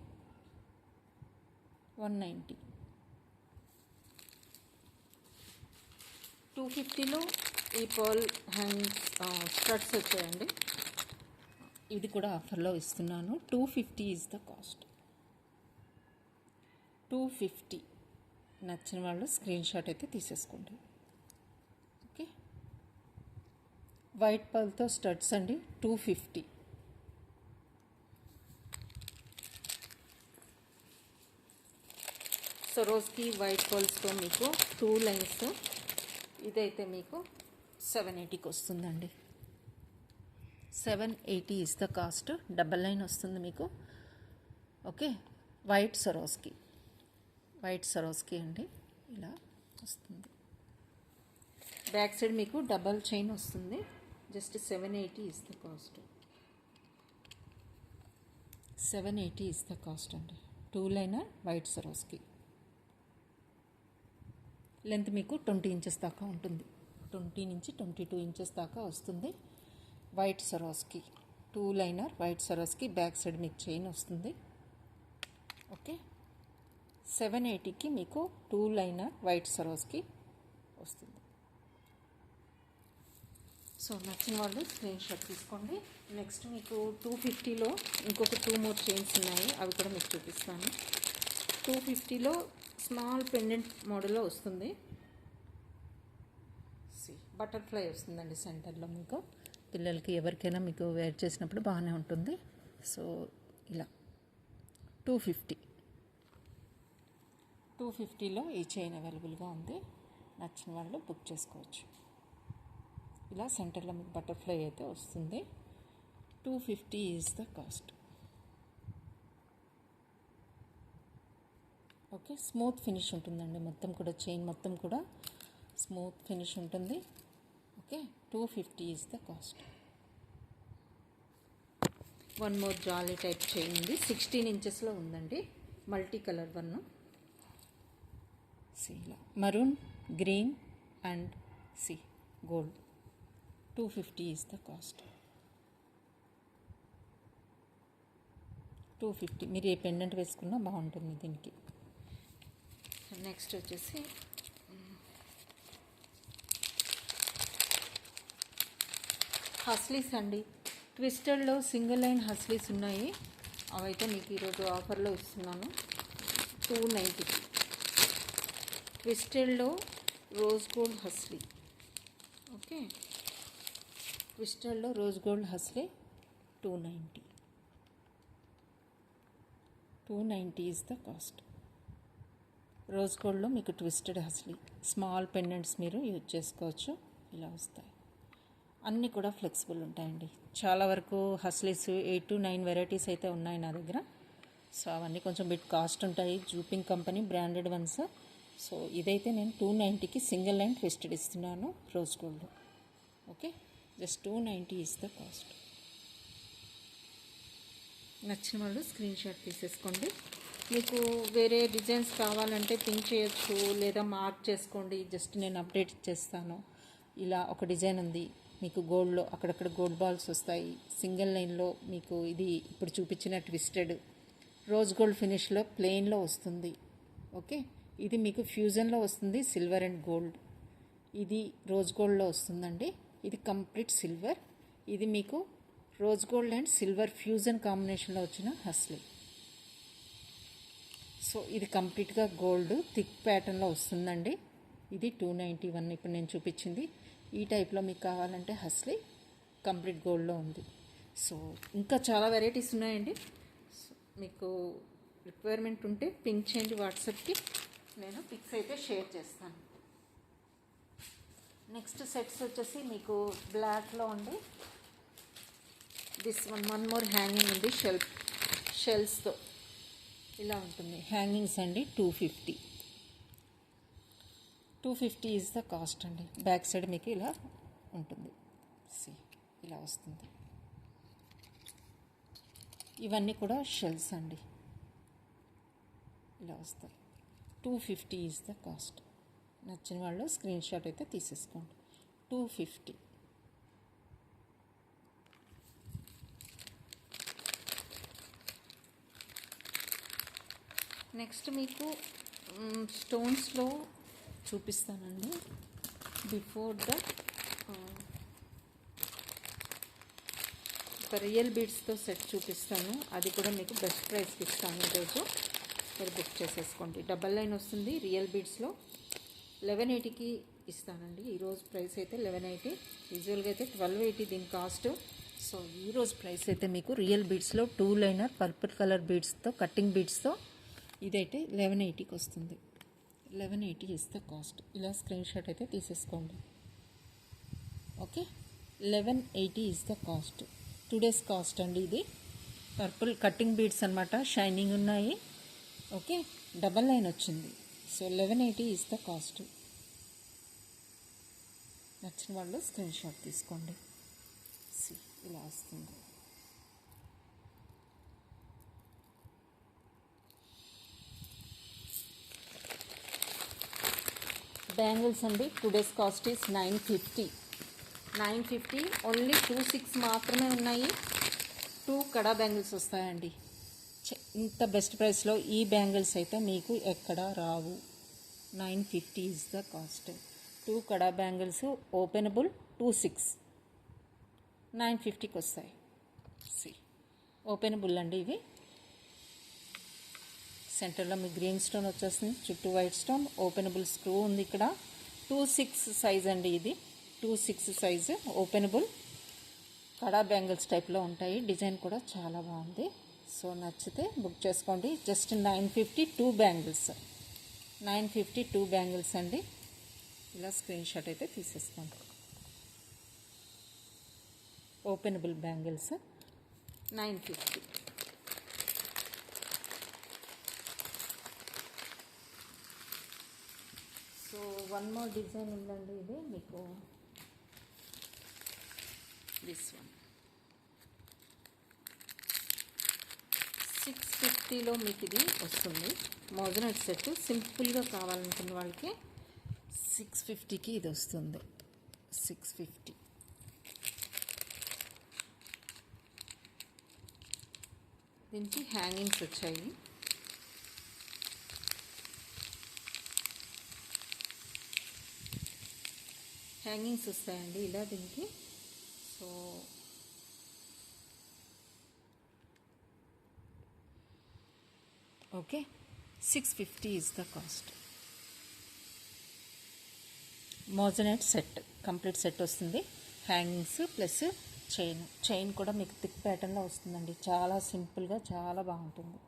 190. 250లో ఈ పర్ల్ హ్యాంగింగ్స్ స్టడ్స్ వచ్చాయండి. ఇది కూడా ఆఫర్లో ఇస్తున్నాను. 250 ఈజ్ ద కాస్ట్. 250. నచ్చిన వాళ్ళు స్క్రీన్ షాట్ అయితే తీసేసుకోండి. ఓకే. వైట్ పర్ల్తో స్టడ్స్ అండి, 250. సరోస్కి వైట్ పర్ల్స్తో మీకు 2 లైన్స్. ఇదైతే మీకు 780కి వస్తుందండి. 780 is the cost. Double line వస్తుంది మీకు. ఓకే. వైట్ సరోస్కి అండి, ఇలా వస్తుంది. బ్యాక్ సైడ్ మీకు డబల్ చైన్ వస్తుంది. Just 780 is the cost. 780 is the cost అండి. 2 లైనర్ వైట్ సరోస్కి. లెంత్ మీకు 20 ఇంచెస్ దాకా ఉంటుంది. 20 నుంచి 22 ఇంచెస్ దాకా వస్తుంది. White సరోస్కి 2 liner white సరోస్కి. Back side మీకు చైన్ వస్తుంది. ఓకే. 780కి మీకు 2 లైనర్ వైట్ సరోస్కి వస్తుంది. సో నచ్చిన వాళ్ళు స్క్రీన్ షాట్ తీసుకోండి. నెక్స్ట్ మీకు 250లో ఇంకొక 2 మోర్ చైన్స్ ఉన్నాయి, అవి కూడా మీకు చూపిస్తాను. 250లో స్మాల్ పెండెంట్ మోడల్లో వస్తుంది. బటర్ఫ్లై వస్తుందండి సెంటర్లో. మీకు పిల్లలకి ఎవరికైనా మీకు వేర్ చేసినప్పుడు బాగానే ఉంటుంది. సో ఇలా 250లో ఈ చైన్ అవైలబుల్గా ఉంది. నచ్చిన వాళ్ళు బుక్ చేసుకోవచ్చు. ఇలా సెంటర్లో మీకు బటర్ఫ్లై అయితే వస్తుంది. 250 is the cost. Okay. Smooth finish ఉంటుందండి, మొత్తం కూడా చైన్ మొత్తం కూడా స్మూత్ ఫినిష్ ఉంటుంది. Okay. 250 is the cost. One more జాలీ టైప్ చైన్ ఉంది, 16 ఇంచెస్లో ఉందండి, మల్టీ కలర్ వన్. సి ఇలా maroon, green and see gold. 250 is the cost. 250. మీరు ఏ పెండెంట్ వేసుకున్నా బాగుంటుంది దీనికి. నెక్స్ట్ వచ్చేసి హస్లీస్ అండి. ట్విస్టెడ్లో సింగిల్ లైన్ హస్లీస్ ఉన్నాయి, అవైతే మీకు ఈరోజు ఆఫర్లో ఇస్తున్నాను 290కి. ట్విస్టెడ్లో రోజ్ గోల్డ్ హస్లీ. ఓకే, ట్విస్టెడ్లో rose gold hasli 290. 290 is the cost. Rose గోల్డ్లో మీకు ట్విస్టెడ్ హస్లీ స్మాల్ పెండెంట్స్ మీరు యూజ్ చేసుకోవచ్చు, ఇలా వస్తాయి. అన్నీ కూడా ఫ్లెక్సిబుల్ ఉంటాయండి. చాలా వరకు హస్లీస్ 8 to 9 వెరైటీస్ అయితే ఉన్నాయి నా దగ్గర. సో అవన్నీ కొంచెం బిట్ కాస్ట్ ఉంటాయి, జూపింగ్ కంపెనీ బ్రాండెడ్ వన్స్. సో ఇదైతే నేను 290కి సింగిల్ లైన్ ట్విస్టెడ్ ఇస్తున్నాను rose gold. Okay, just 290 is the cost. నచ్చిన వాళ్ళు స్క్రీన్ షాట్ తీసేసుకోండి. మీకు వేరే డిజైన్స్ కావాలంటే పింక్ చేయొచ్చు లేదా మార్క్ చేసుకోండి, జస్ట్ నేను అప్డేట్ చేస్తాను. ఇలా ఒక డిజైన్ ఉంది మీకు గోల్డ్లో, అక్కడక్కడ గోల్డ్ బాల్స్ వస్తాయి. సింగిల్ లైన్లో మీకు ఇది ఇప్పుడు చూపించిన ట్విస్టెడ్ రోజ్ గోల్డ్ ఫినిష్లో ప్లెయిన్లో వస్తుంది. ఓకే, ఇది మీకు ఫ్యూజన్లో వస్తుంది, సిల్వర్ అండ్ గోల్డ్. ఇది రోజ్ గోల్డ్లో వస్తుందండి, ఇది కంప్లీట్ సిల్వర్. ఇది మీకు rose gold and silver fusion కాంబినేషన్లో వచ్చిన హస్లీ. సో ఇది కంప్లీట్గా గోల్డ్ థిక్ ప్యాటర్న్లో వస్తుందండి. ఇది 291 ఇప్పుడు నేను చూపించింది. ఈ టైప్లో మీకు కావాలంటే హస్లీ కంప్లీట్ గోల్డ్లో ఉంది. సో ఇంకా చాలా వెరైటీస్ ఉన్నాయండి. సో మీకు రిక్వైర్మెంట్ ఉంటే పింక్ చేయండి వాట్సాప్కి, నేను పిక్స్ అయితే షేర్ చేస్తాను. నెక్స్ట్ సెట్స్ వచ్చేసి మీకు బ్లాక్లో ఉండి దిస్ వన్ మోర్ హ్యాంగింగ్ ఉంది, షెల్స్తో ఇలా ఉంటుంది. హ్యాంగింగ్స్ అండి 250. 250 ఈజ్ ద కాస్ట్ అండి. బ్యాక్ సైడ్ మీకు ఇలా ఉంటుంది, ఇలా వస్తుంది. ఇవన్నీ కూడా షెల్స్ అండి, ఇలా వస్తాయి. 250 ఈజ్ ద కాస్ట్. నచ్చిన వాళ్ళు స్క్రీన్ షాట్ అయితే తీసేసుకోండి. 250. నెక్స్ట్ మీకు స్టోన్స్లో చూపిస్తానండి. బిఫోర్ దట్ ఒక రియల్ బీడ్స్తో సెట్ చూపిస్తాను, అది కూడా మీకు బెస్ట్ ప్రైస్కి ఇస్తాను ఈరోజు. మీరు బుక్ చేసేసుకోండి. డబల్ లైన్ వస్తుంది రియల్ బీడ్స్లో, 1180కి ఇస్తానండి. ఈరోజు ప్రైస్ అయితే 1180. యూజువల్గా అయితే 1280 దీని కాస్ట్. సో ఈరోజు ప్రైస్ అయితే మీకు రియల్ బీడ్స్లో 2 లైనర్ పర్పుల్ కలర్ బీడ్స్తో కట్టింగ్ బీడ్స్తో ఇదైతే 1180కి వస్తుంది. 1180 ఇస్ ద కాస్ట్. ఇలా స్క్రీన్ షాట్ అయితే తీసేసుకోండి. Okay, 1180 is the cost. Today's cost అండి. ఇది పర్పుల్ కట్టింగ్ బీడ్స్ అనమాట, షైనింగ్ ఉన్నాయి. ఓకే, డబల్ లైన్ వచ్చింది. So 1180 is the cost. నచ్చిన వాళ్ళు స్క్రీన్ షాట్ తీసుకోండి. ఇలా వస్తుంది. బ్యాంగిల్స్ అండి. Today's cost is 950. 950 ఓన్లీ 26 మాత్రమే ఉన్నాయి. 2 కడా బ్యాంగిల్స్ వస్తాయండి. ఇంత బెస్ట్ ప్రైస్లో ఈ బ్యాంగిల్స్ అయితే మీకు ఎక్కడా రావు. 950 is the cost. 2 kada bangles openable 26 950కి వస్తాయి. ఓపెనబుల్ అండి ఇవి. సెంటర్లో మీ గ్రీన్ స్టోన్ వచ్చేస్తుంది, చుట్టూ వైట్ స్టోన్, ఓపెనబుల్ స్క్రూ ఉంది ఇక్కడ. 26 సైజ్ అండి ఇది. 26 సైజు ఓపెనబుల్ కడా బ్యాంగిల్స్ టైప్లో ఉంటాయి. డిజైన్ కూడా చాలా బాగుంది. సో నచ్చితే బుక్ చేసుకోండి. Just 950 2 bangles. 950 2 బ్యాంగిల్స్ అండి. ఇలా స్క్రీన్ షాట్ అయితే తీసేసుకోండి. Openable bangles 950. So one more design ఉందండి. ఇది మీకు దిస్ వన్ 650లో మీకు ఇది వస్తుంది. మోజనైట్ సెట్ సింపుల్గా కావాలనుకున్న వాళ్ళకి 650కి ఇది వస్తుంది. 650. దీనికి హ్యాంగింగ్స్ వచ్చాయి. హ్యాంగింగ్స్ వస్తాయండి ఇలా దీనికి. So okay, 650 is the cost. Moissanite set complete set వస్తుంది. హ్యాంగింగ్స్ ప్లస్ చైన్ కూడా మీకు థిక్ ప్యాటర్న్లో వస్తుందండి. చాలా సింపుల్గా చాలా బాగుంటుంది.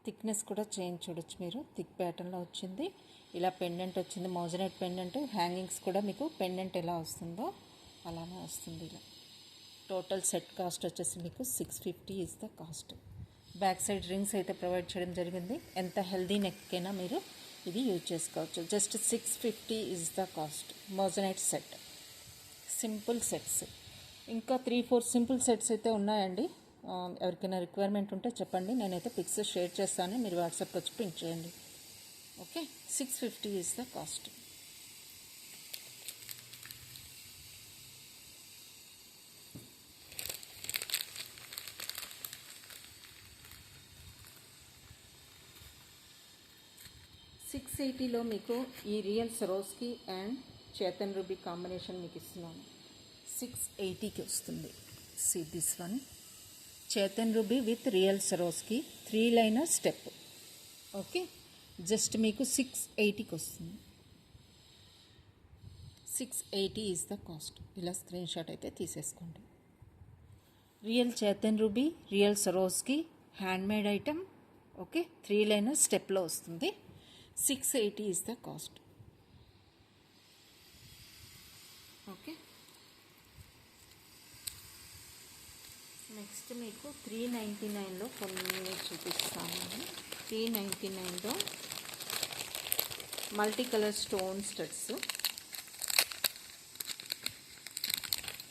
థిక్నెస్ కూడా చైన్ చూడొచ్చు మీరు, థిక్ ప్యాటర్న్లో వచ్చింది. ఇలా పెండెంట్ వచ్చింది, మోజనైట్ పెండెంట్. హ్యాంగింగ్స్ కూడా మీకు పెండెంట్ ఎలా వస్తుందో అలానే వస్తుంది ఇలా. టోటల్ సెట్ కాస్ట్ వచ్చేసి మీకు 650 is the cost. Back side rings అయితే ప్రొవైడ్ చేయడం జరిగింది. ఎంత హెల్దీ నెక్కైనా మీరు ఇది యూజ్ చేసుకోవచ్చు. Just 650 is the cost. Moissanite set simple sets. ఇంకా 3-4 సింపుల్ సెట్స్ అయితే ఉన్నాయండి. ఎవరికైనా రిక్వైర్మెంట్ ఉంటే చెప్పండి, నేనైతే పిక్స్ షేర్ చేస్తాను, మీరు వాట్సాప్కి వచ్చి పింక్ చేయండి. Okay, 650 is the cost. $680లో మీకు ఈ real Swarovski and Chatham ruby combination మీకు ఇస్తున్నాను. 680కి వస్తుంది. See this one, Chatham ruby with real Swarovski 3 liner step. Okay, just మీకు 680కి వస్తుంది. 680 is the కాస్ట్. ఇలా స్క్రీన్ షాట్ అయితే తీసేసుకోండి. Real Chatham ruby, real Swarovski handmade item. Okay, 3 liner స్టెప్లో వస్తుంది. 680 is the కాస్ట్. ఓకే, నెక్స్ట్ మీకు 399లో కొన్ని చూపిస్తాను. 399లో మల్టీ కలర్ స్టోన్ స్టడ్స్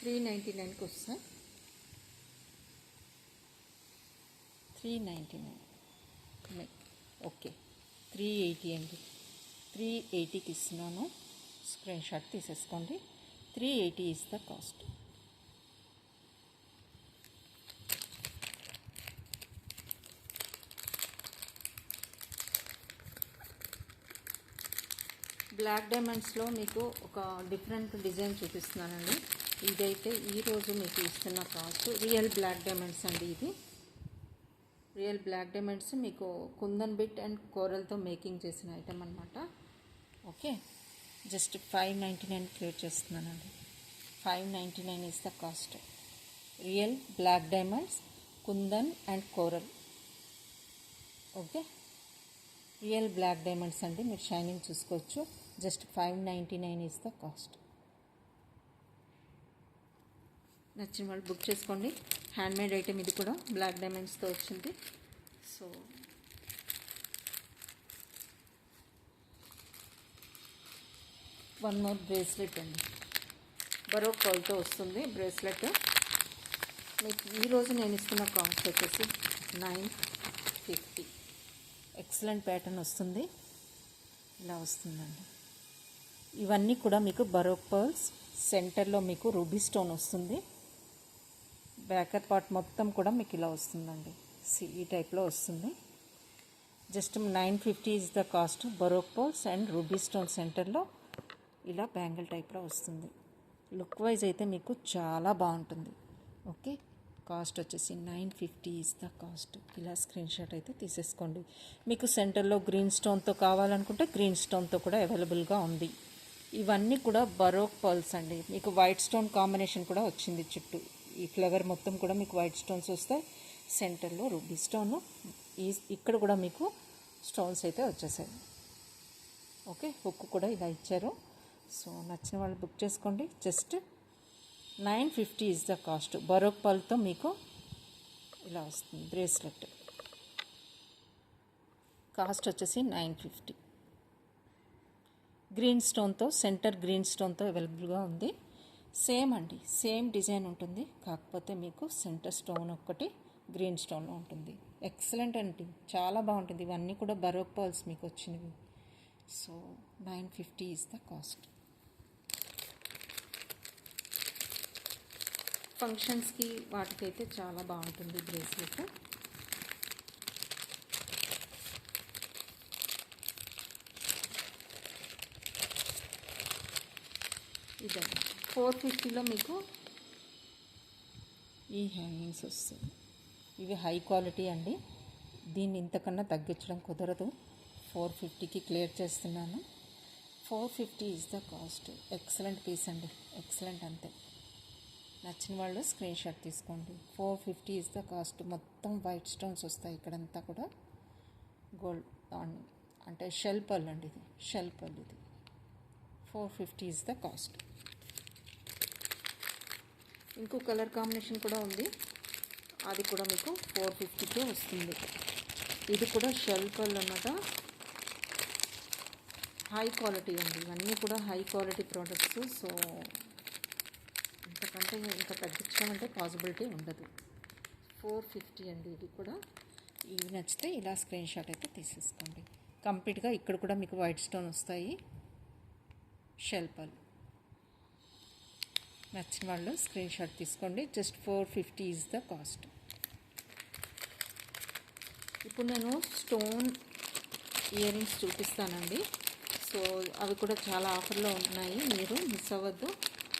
399కి వస్తాయి. 399. ఓకే, 380 అండి. 380కి ఇస్తున్నాను. స్క్రీన్ షాట్ తీసేసుకోండి. 380 is the కాస్ట్. బ్లాక్ డైమండ్స్లో మీకు ఒక డిఫరెంట్ డిజైన్ చూపిస్తున్నానండి. ఇదైతే ఈరోజు మీకు ఇస్తున్న కాస్ట్. రియల్ బ్లాక్ డైమండ్స్ అండి. ఇది రియల్ బ్లాక్ డైమండ్స్ మీకు కుందన్ బిట్ అండ్ కోరల్తో మేకింగ్ చేసిన ఐటమ్ అనమాట. ఓకే, జస్ట్ 599 క్రియేట్ చేస్తున్నానండి. 599 is the cost. Real black diamonds, kundan and coral. Okay, real black diamonds అండి, మీరు షైనింగ్ చూసుకోవచ్చు. Just 599 is the cost. నచ్చిన వాళ్ళు బుక్ చేసుకోండి. హ్యాండ్మేడ్ ఐటమ్ ఇది కూడా బ్లాక్ డైమండ్స్తో వచ్చింది. సో వన్ మోర్ బ్రేస్లెట్ అండి, బరోక్ పర్ల్తో వస్తుంది బ్రేస్లెట్. మీకు ఈరోజు నేను ఇస్తున్న కాస్ట్ వచ్చేసి 950. ఎక్సలెంట్ ప్యాటర్న్ వస్తుంది, ఇలా వస్తుందండి. ఇవన్నీ కూడా మీకు బరోక్ పర్ల్స్. సెంటర్లో మీకు రూబీ స్టోన్ వస్తుంది. బ్యాకర్ పార్ట్ మొత్తం కూడా మీకు ఇలా వస్తుందండి. ఈ టైప్లో వస్తుంది. Just 950 is the cost. Baroque pearls and ruby stone సెంటర్లో ఇలా బ్యాంగిల్ టైప్లో వస్తుంది. లుక్ వైజ్ అయితే మీకు చాలా బాగుంటుంది. ఓకే, కాస్ట్ వచ్చేసి 950 is the కాస్ట్. ఇలా స్క్రీన్ షాట్ అయితే తీసేసుకోండి. మీకు సెంటర్లో గ్రీన్ స్టోన్తో కావాలనుకుంటే గ్రీన్ స్టోన్తో కూడా అవైలబుల్గా ఉంది. ఇవన్నీ కూడా బరోక్ పర్ల్స్ అండి. మీకు వైట్ స్టోన్ కాంబినేషన్ కూడా వచ్చింది చుట్టూ. ఈ ఫ్లవర్ మొత్తం కూడా మీకు వైట్ స్టోన్స్ వస్తాయి. సెంటర్లో రూబీ స్టోన్. ఇక్కడ కూడా మీకు స్టోన్స్ అయితే వచ్చేసాయి. ఓకే, హుక్ కూడా ఇలా ఇచ్చారు. సో నచ్చిన వాళ్ళు బుక్ చేసుకోండి. Just 950 is the cost. Baroque పర్ల్తో మీకు ఇలా వస్తుంది బ్రేస్లెట్. కాస్ట్ వచ్చేసి 950. గ్రీన్ స్టోన్తో, సెంటర్ గ్రీన్ స్టోన్తో అవైలబుల్గా ఉంది. సేమ్ అండి, సేమ్ డిజైన్ ఉంటుంది. కాకపోతే మీకు సెంటర్ స్టోన్ ఒక్కటి గ్రీన్ స్టోన్లో ఉంటుంది. ఎక్సలెంట్ అండి, చాలా బాగుంటుంది. ఇవన్నీ కూడా బరోక్ పర్ల్స్ మీకు వచ్చినవి. So 950 is the cost. ఫంక్షన్స్కి వాటికైతే చాలా బాగుంటుంది బ్రేస్లెట్. ఇదండి 450లో మీకు ఈ హ్యాంగింగ్స్ వస్తుంది. ఇవి హై క్వాలిటీ అండి, దీన్ని ఇంతకన్నా తగ్గించడం కుదరదు. 450కి క్లియర్ చేస్తున్నాను. 450 is the cost. Excellent piece అండి, ఎక్సలెంట్ అంతే. నచ్చిన వాళ్ళు స్క్రీన్ షాట్ తీసుకోండి. 450 ఈజ్ ద కాస్ట్. మొత్తం వైట్ స్టోన్స్ వస్తాయి ఇక్కడంతా కూడా. గోల్డ్ అంటే షెల్ పర్ల్ అండి, ఇది షెల్ పర్ల్. ఇది 450 ఈజ్ ద కాస్ట్. ఇంకో కలర్ కాంబినేషన్ కూడా ఉంది, అది కూడా మీకు 450కే వస్తుంది. ఇది కూడా షెల్ పర్ల్ అన్నమాట. హై క్వాలిటీ అండి, ఇవన్నీ కూడా హై క్వాలిటీ ప్రోడక్ట్స్. సో ఇంతకంటే ఇంకా తగ్గించడం అంటే పాసిబిలిటీ ఉండదు. 450 అండి ఇది కూడా. ఇవి నచ్చితే ఇలా స్క్రీన్ షాట్ అయితే తీసేసుకోండి. కంప్లీట్గా ఇక్కడ కూడా మీకు వైట్ స్టోన్ వస్తాయి, షెల్ పర్ల్. నచ్చిన వాళ్ళు స్క్రీన్ షాట్ తీసుకోండి. Just 450 is the cost. ఇప్పుడు నేను స్టోన్ ఇయర్ రింగ్స్ చూపిస్తానండి. సో అవి కూడా చాలా ఆఫర్లో ఉన్నాయి, మీరు మిస్ అవ్వద్దు.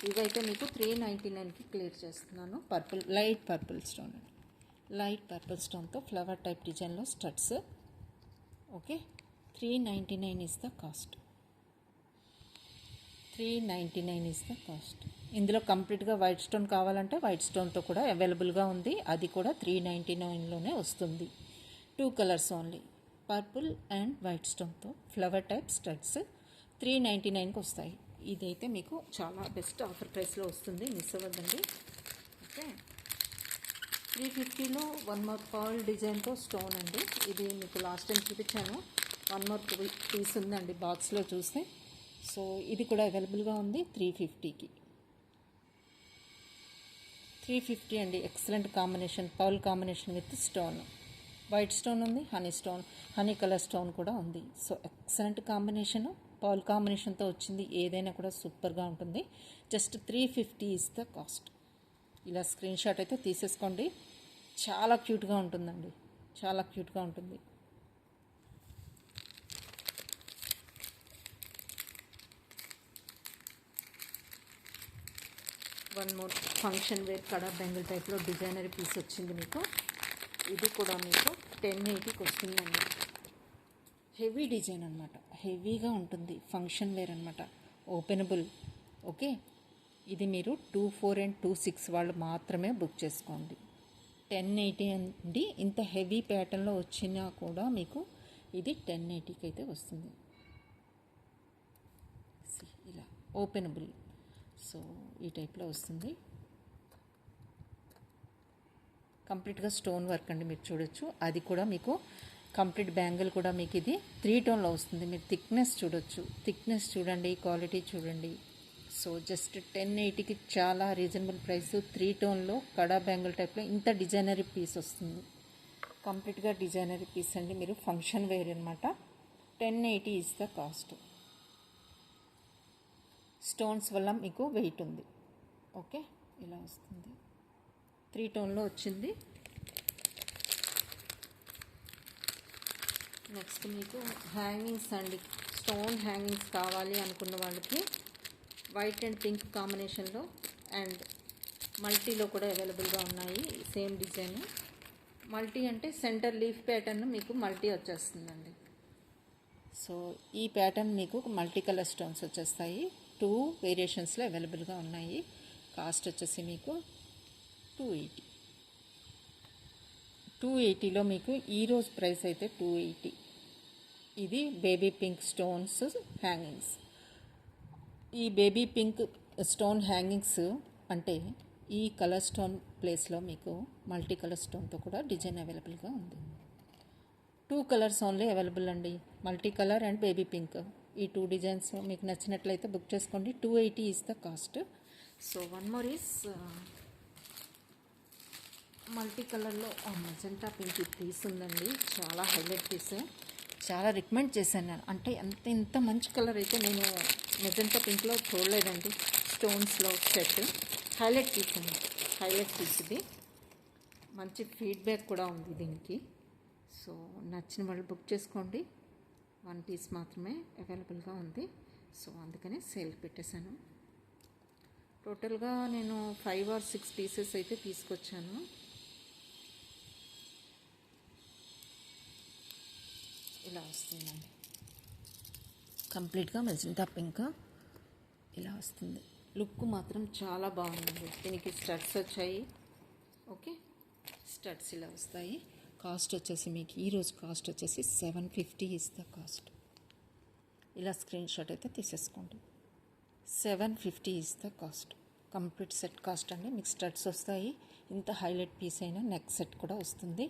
ఇవైతే మీకు 399కి క్లియర్ చేస్తున్నాను. పర్పుల్, లైట్ పర్పుల్ స్టోన్ అండి, లైట్ పర్పుల్ స్టోన్తో ఫ్లవర్ టైప్ డిజైన్లో studs. Okay, 399 is the cost. 399 is the cost. ఇందులో కంప్లీట్గా వైట్ స్టోన్ కావాలంటే వైట్ స్టోన్తో కూడా అవైలబుల్గా ఉంది, అది కూడా 399లోనే వస్తుంది. 2 colours only, purple and white స్టోన్తో ఫ్లవర్ టైప్ స్టడ్స్ 399కి వస్తాయి. ఇదైతే మీకు చాలా బెస్ట్ ఆఫర్ ప్రైస్లో వస్తుంది, మిస్ అవ్వద్దండి. ఓకే, 350లో 1 మోర్ పర్ల్ డిజైన్తో స్టోన్ అండి. ఇది మీకు లాస్ట్ టైం చూపించాను. 1 మోర్ పీస్ ఉందండి బాక్స్లో చూస్తే. సో ఇది కూడా అవైలబుల్గా ఉంది 350కి. 350 అండి, excellent combination. Pearl combination with stone, white stone ఉంది, honey stone, honey colour stone కూడా ఉంది. సో ఎక్సలెంట్ కాంబినేషన్, పర్ల్ కాంబినేషన్తో వచ్చింది. ఏదైనా కూడా సూపర్గా ఉంటుంది. Just 350 is the cost. ఇలా స్క్రీన్ షాట్ అయితే తీసేసుకోండి. చాలా క్యూట్గా ఉంటుందండి, చాలా క్యూట్గా ఉంటుంది. వన్ మోర్ ఫంక్షన్ వేర్ కడా బెంగిల్ టైప్లో డిజైనరీ పీస్ వచ్చింది మీకు. ఇది కూడా మీకు 1080కి వస్తుందండి. హెవీ డిజైన్ అనమాట, హెవీగా ఉంటుంది. ఫంక్షన్ వేర్ అనమాట, ఓపెనబుల్. ఓకే, ఇది మీరు 24 and 26 వాళ్ళు మాత్రమే బుక్ చేసుకోండి. 1080 అండి. ఇంత హెవీ ప్యాటర్న్లో వచ్చినా కూడా మీకు ఇది 1080కి అయితే వస్తుంది. ఇలా ఓపెనబుల్. సో ఈ టైప్లో వస్తుంది. కంప్లీట్గా స్టోన్ వర్క్ అండి, మీరు చూడొచ్చు. అది కూడా మీకు కంప్లీట్ బ్యాంగిల్ కూడా మీకు ఇది 3 టోన్లో వస్తుంది. మీరు థిక్నెస్ చూడొచ్చు, థిక్నెస్ చూడండి, క్వాలిటీ చూడండి. సో జస్ట్ 1080కి చాలా రీజనబుల్ ప్రైస్. 3 టోన్లో కడా బ్యాంగిల్ టైప్లో ఇంత డిజైనరీ పీస్ వస్తుంది. కంప్లీట్గా డిజైనరీ పీస్ అండి, మీరు ఫంక్షన్ వేర్ అనమాట. 1080 ఈజ్ ద కాస్ట్. స్టోన్స్ వల్ల మీకు వెయిట్ ఉంది. ఓకే, ఇలా వస్తుంది. 3 టోన్లో వచ్చింది. నెక్స్ట్ మీకు హ్యాంగింగ్స్ అండి. స్టోన్ హ్యాంగింగ్స్ కావాలి అనుకున్న వాళ్ళకి వైట్ అండ్ పింక్ కాంబినేషన్లో అండ్ మల్టీలో కూడా అవైలబుల్గా ఉన్నాయి. Same design. మల్టీ అంటే సెంటర్ లీఫ్ ప్యాటర్న్ మీకు మల్టీ వచ్చేస్తుందండి. సో ఈ ప్యాటర్న్ మీకు మల్టీ కలర్ స్టోన్స్ వచ్చేస్తాయి. 2 వేరియేషన్స్లో అవైలబుల్గా ఉన్నాయి. కాస్ట్ వచ్చేసి మీకు 280. 280లో మీకు ఈరోజు ప్రైస్ అయితే 280. ఇది బేబీ పింక్ స్టోన్స్ హ్యాంగింగ్స్. ఈ బేబీ పింక్ స్టోన్ హ్యాంగింగ్స్ అంటే ఈ కలర్ స్టోన్ ప్లేస్లో మీకు మల్టీ కలర్ స్టోన్తో కూడా డిజైన్ అవైలబుల్గా ఉంది. 2 కలర్స్ ఓన్లీ అవైలబుల్ అండి, multi colour and baby pink. ఈ 2 డిజైన్స్ మీకు నచ్చినట్లయితే బుక్ చేసుకోండి. 280 is the cost. So one more is multi కలర్లో మెజెంటా పింక్ పీస్ ఉందండి. చాలా హైలైట్ పీస్. చాలా రికమెండ్ చేశాను నేను. అంటే ఇంత మంచి కలర్ అయితే నేను మెజెంటా పింక్లో చూడలేదండి. స్టోన్స్లో సెట్ హైలైట్ పీస్ అండి. హైలైట్ పీస్ ఇది. మంచి ఫీడ్బ్యాక్ కూడా ఉంది దీనికి. సో నచ్చిన వాళ్ళు బుక్ చేసుకోండి. 1 పీస్ మాత్రమే అవైలబుల్గా ఉంది. సో అందుకనే సేల్ పెట్టేశాను. టోటల్గా నేను 5 or 6 పీసెస్ అయితే తీసుకొచ్చాను. ఇలా వస్తుందండి. కంప్లీట్గా మెజెంటా పింక్ ఇలా వస్తుంది. లుక్ మాత్రం చాలా బాగుంది. దీనికి స్టడ్స్ వచ్చాయి. ఓకే, స్టడ్స్ ఇలా వస్తాయి. కాస్ట్ వచ్చేసి మీకు ఈరోజు కాస్ట్ వచ్చేసి 750 ఇస్ ద కాస్ట్. ఇలా స్క్రీన్ షాట్ అయితే తీసేసుకోండి. 750 is the cost. Complete set cost అండి. మీకు స్టడ్స్ వస్తాయి. ఇంత హైలైట్ పీస్ అయినా నెక్ సెట్ కూడా వస్తుంది.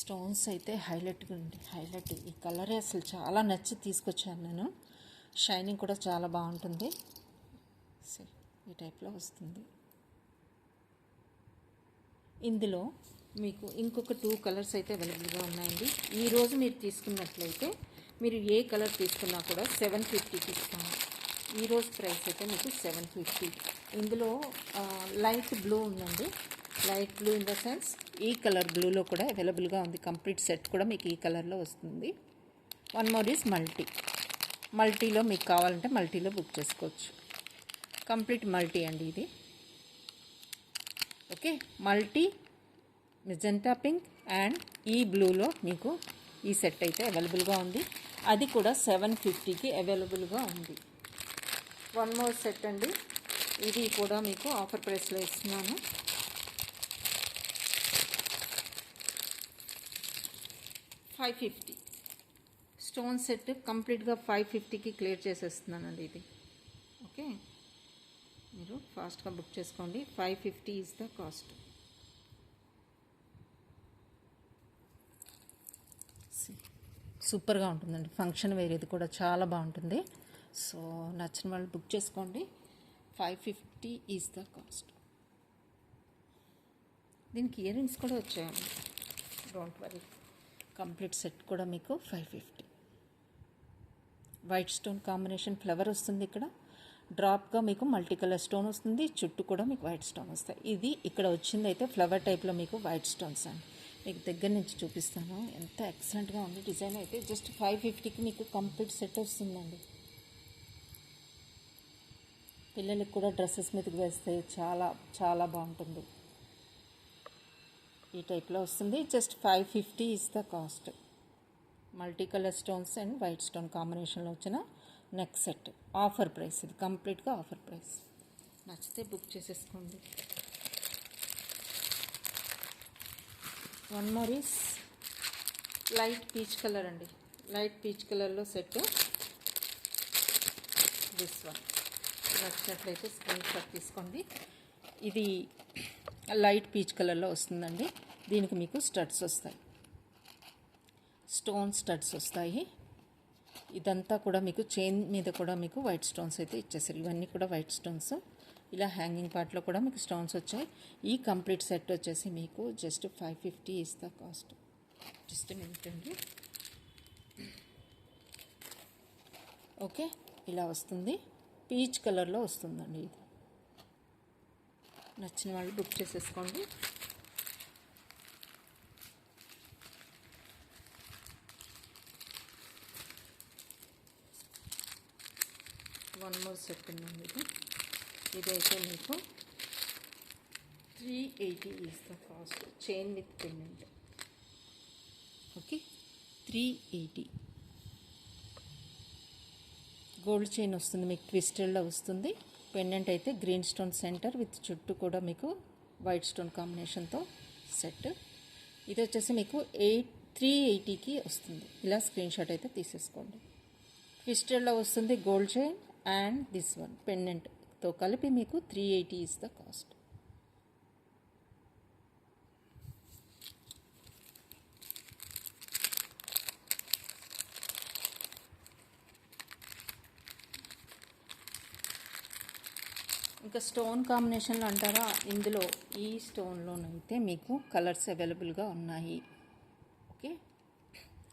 స్టోన్స్ అయితే హైలైట్గా ఉంది. హైలైట్ ఈ కలరే అసలు చాలా నచ్చి తీసుకొచ్చాను నేను. షైనింగ్ కూడా చాలా బాగుంటుంది. ఈ టైప్లో వస్తుంది. ఇందులో మీకు ఇంకొక 2 కలర్స్ అయితే అవైలబుల్గా ఉన్నాయండి. ఈరోజు మీరు తీసుకున్నట్లయితే మీరు ఏ కలర్ తీసుకున్నా కూడా 750కి ఇస్తాము. ఈరోజు ప్రైస్ అయితే మీకు 750. ఇందులో లైట్ బ్లూ ఉందండి. Light blue in the sense ఈ కలర్ బ్లూలో కూడా అవైలబుల్గా ఉంది. కంప్లీట్ సెట్ కూడా మీకు ఈ కలర్లో వస్తుంది. వన్ మోర్ ఈజ్ మల్టీలో మీకు కావాలంటే మల్టీలో బుక్ చేసుకోవచ్చు. కంప్లీట్ మల్టీ అండి ఇది. Okay, multi magenta pink and ఈ బ్లూలో మీకు ఈ సెట్ అయితే అవైలబుల్గా ఉంది. అది కూడా 750కి అవైలబుల్గా ఉంది. వన్ మోర్ సెట్ అండి. ఇది కూడా మీకు ఆఫర్ ప్రైస్లో ఇస్తున్నాను. $550 స్టోన్ సెట్ కంప్లీట్గా 550కి క్లియర్ చేసేస్తున్నానండి ఇది. ఓకే, మీరు ఫాస్ట్గా బుక్ చేసుకోండి. 550 ఈజ్ ద కాస్ట్. సూపర్గా ఉంటుందండి. ఫంక్షన్ వేర్ ఇది కూడా చాలా బాగుంటుంది. సో నచ్చిన వాళ్ళు బుక్ చేసుకోండి. 550 ఈజ్ ద కాస్ట్. దీనికి ఇయర్ రింగ్స్ కూడా వచ్చాయండి. Don't worry. కంప్లీట్ సెట్ కూడా మీకు 550. వైట్ స్టోన్ కాంబినేషన్ ఫ్లవర్ వస్తుంది. ఇక్కడ డ్రాప్గా మీకు మల్టీ కలర్ స్టోన్ వస్తుంది. చుట్టూ కూడా మీకు వైట్ స్టోన్ వస్తాయి. ఇది ఇక్కడ వచ్చింది అయితే ఫ్లవర్ టైప్లో మీకు వైట్ స్టోన్స్ అండి. మీకు దగ్గర నుంచి చూపిస్తాను. ఎంత ఎక్సలెంట్గా ఉంది డిజైన్ అయితే. జస్ట్ 550కి మీకు కంప్లీట్ సెట్ వస్తుందండి. పిల్లలకి కూడా డ్రెస్సెస్ మీదకి వేస్తే చాలా చాలా బాగుంటుంది. ఈ టైప్లో వస్తుంది. Just 550 is the cost. Multi colour stones and white stone కాంబినేషన్లో వచ్చిన నెక్ సెట్. ఆఫర్ ప్రైస్ ఇది. కంప్లీట్గా ఆఫర్ ప్రైస్. నచ్చితే బుక్ చేసేసుకోండి. One more is light peach colour అండి. లైట్ పీచ్ కలర్లో సెట్. దిస్ వన్ నచ్చినట్లయితే స్క్రీన్ షాట్ తీసుకోండి. ఇది లైట్ పీచ్ కలర్లో వస్తుందండి. దీనికి మీకు స్టడ్స్ వస్తాయి. స్టోన్ స్టడ్స్ వస్తాయి. ఇదంతా కూడా మీకు చైన్ మీద కూడా మీకు వైట్ స్టోన్స్ అయితే ఇచ్చేసారు. ఇవన్నీ కూడా వైట్ స్టోన్స్. ఇలా హ్యాంగింగ్ పార్ట్లో కూడా మీకు స్టోన్స్ వచ్చాయి. ఈ కంప్లీట్ సెట్ వచ్చేసి మీకు just 550 is the cost. Just minute అండి. ఓకే, ఇలా వస్తుంది. పీచ్ కలర్లో వస్తుందండి ఇది. నచ్చిన వాళ్ళు బుక్ చేసేసుకోండి. వన్ మోర్ సెట్ ఉందండి ఇది. ఇదైతే మీకు 380 is the cost. Chain with pendant. Okay, 380. Gold chain వస్తుంది మీకు. ట్విస్టెడ్లో వస్తుంది. పెండెంట్ అయితే గ్రీన్ స్టోన్ సెంటర్ విత్ చుట్టూ కూడా మీకు వైట్ స్టోన్ కాంబినేషన్తో సెట్. ఇది వచ్చేసి మీకు 380కి వస్తుంది. ఇలా స్క్రీన్ షాట్ అయితే తీసేసుకోండి. ట్విస్టెడ్లో వస్తుంది gold chain and this one పెండెంట్తో కలిపి మీకు 380 ఇస్ ద కాస్ట్. ఇంకా స్టోన్ కాంబినేషన్లో అంటారా, ఇందులో ఈ స్టోన్లోనైతే మీకు కలర్స్ అవైలబుల్గా ఉన్నాయి. ఓకే,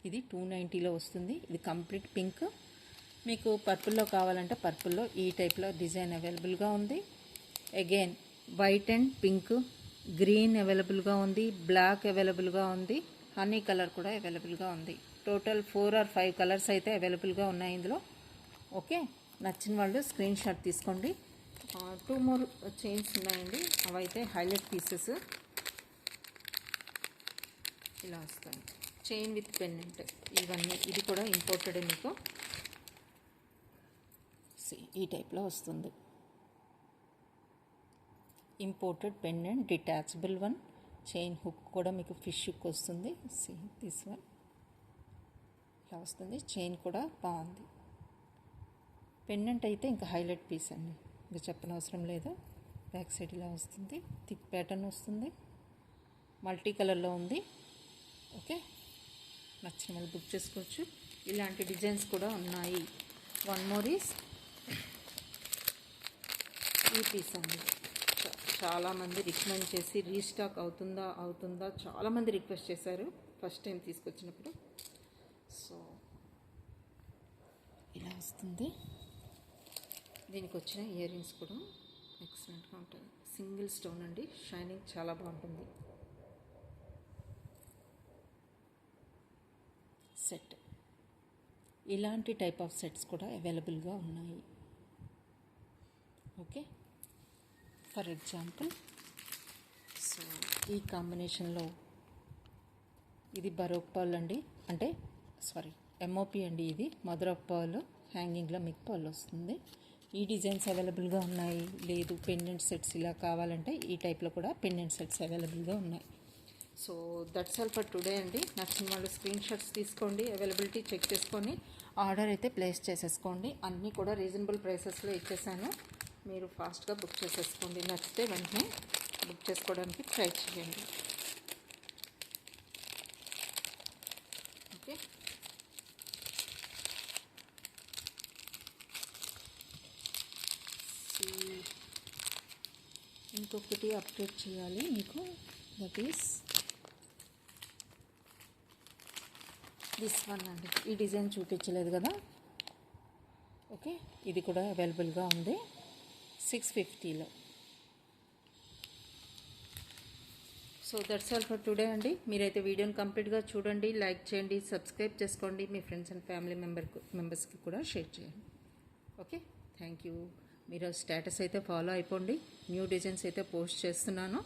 ఇది 290లో వస్తుంది. ఇది కంప్లీట్ పింక్. మీకు పర్పుల్లో కావాలంటే పర్పుల్లో ఈ టైప్లో డిజైన్ అవైలబుల్గా ఉంది. Again white and pink, green అవైలబుల్గా ఉంది, బ్లాక్ అవైలబుల్గా ఉంది, హనీ కలర్ కూడా అవైలబుల్గా ఉంది. టోటల్ 4 or 5 కలర్స్ అయితే అవైలబుల్గా ఉన్నాయి ఇందులో. ఓకే, నచ్చిన వాళ్ళు స్క్రీన్ షాట్ తీసుకోండి. 2 more చైన్స్ ఉన్నాయండి, అవైతే హైలైట్ పీసెస్ ఇలా వస్తాయి. చైన్ విత్ పెండెంట్ ఇవన్నీ, ఇది కూడా ఇంపోర్టెడ్ మీకు ఈ టైప్లో వస్తుంది. Imported pendant, detachable one, chain hook కూడా మీకు ఫిష్ హుక్ వస్తుంది. దిస్ వన్ ఇలా వస్తుంది. చైన్ కూడా బాగుంది. పెండెంట్ అయితే ఇంకా హైలైట్ పీస్ అండి, ఇంకా చెప్పనవసరం లేదు. బ్యాక్ సైడ్ ఇలా వస్తుంది, థిక్ ప్యాటర్న్ వస్తుంది, మల్టీ కలర్లో ఉంది. ఓకే, నచ్చిన వాళ్ళు బుక్ చేసుకోవచ్చు. ఇలాంటి డిజైన్స్ కూడా ఉన్నాయి. వన్ మోర్ ఈస్ ఈ పీస్ అండి. చాలామంది రికమెండ్ చేసి రీస్టాక్ అవుతుందా చాలామంది రిక్వెస్ట్ చేశారు ఫస్ట్ టైం తీసుకొచ్చినప్పుడు. సో ఇలా వస్తుంది. దీనికి వచ్చిన ఇయర్ రింగ్స్ కూడా ఎక్సలెంట్గా ఉంటాయి. సింగిల్ స్టోన్ అండి, షైనింగ్ చాలా బాగుంటుంది. సెట్ ఇలాంటి టైప్ ఆఫ్ సెట్స్ కూడా అవైలబుల్గా ఉన్నాయి. ఓకే, ఫర్ ఎగ్జాంపుల్ సో ఈ కాంబినేషన్లో ఇది బరోక్ పర్ల్ అండి, అంటే సారీ ఎంఓపి అండి. ఇది మదర్ ఆఫ్ పర్ల్, హ్యాంగింగ్లో మీకు పర్ల్ వస్తుంది. ఈ డిజైన్స్ అవైలబుల్గా ఉన్నాయి. లేదు పెండెంట్ సెట్స్ ఇలా కావాలంటే ఈ టైప్లో కూడా పెండెంట్ సెట్స్ అవైలబుల్గా ఉన్నాయి. So that's all for today అండి. నచ్చిన వాళ్ళు స్క్రీన్ షాట్స్ తీసుకోండి, అవైలబిలిటీ చెక్ చేసుకొని ఆర్డర్ అయితే ప్లేస్ చేసేసుకోండి. అన్నీ కూడా రీజనబుల్ ప్రైసెస్లో ఇచ్చేసాను, మీరు ఫాస్ట్గా బుక్ చేసేసుకోండి. నచ్చితే వెంటనే బుక్ చేసుకోవడానికి ట్రై చేయండి. ఓకే, ఇంకొకటి అప్డేట్ చేయాలి మీకు, దట్ ఈస్ దిస్ వన్ అండి. ఈ డిజైన్ చూపించలేదు కదా. ఓకే, ఇది కూడా అవైలబుల్గా ఉంది 650లో. So that's all for today అండి. మీరైతే వీడియోని కంప్లీట్గా చూడండి, లైక్ చేయండి, సబ్స్క్రైబ్ చేసుకోండి, మీ ఫ్రెండ్స్ అండ్ ఫ్యామిలీ మెంబర్స్కి కూడా షేర్ చేయండి. Okay, thank you. మీరు స్టేటస్ అయితే ఫాలో అయిపోండి, న్యూ డిజైన్స్ అయితే పోస్ట్ చేస్తున్నాను.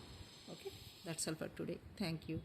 Okay, that's all for today. Thank you.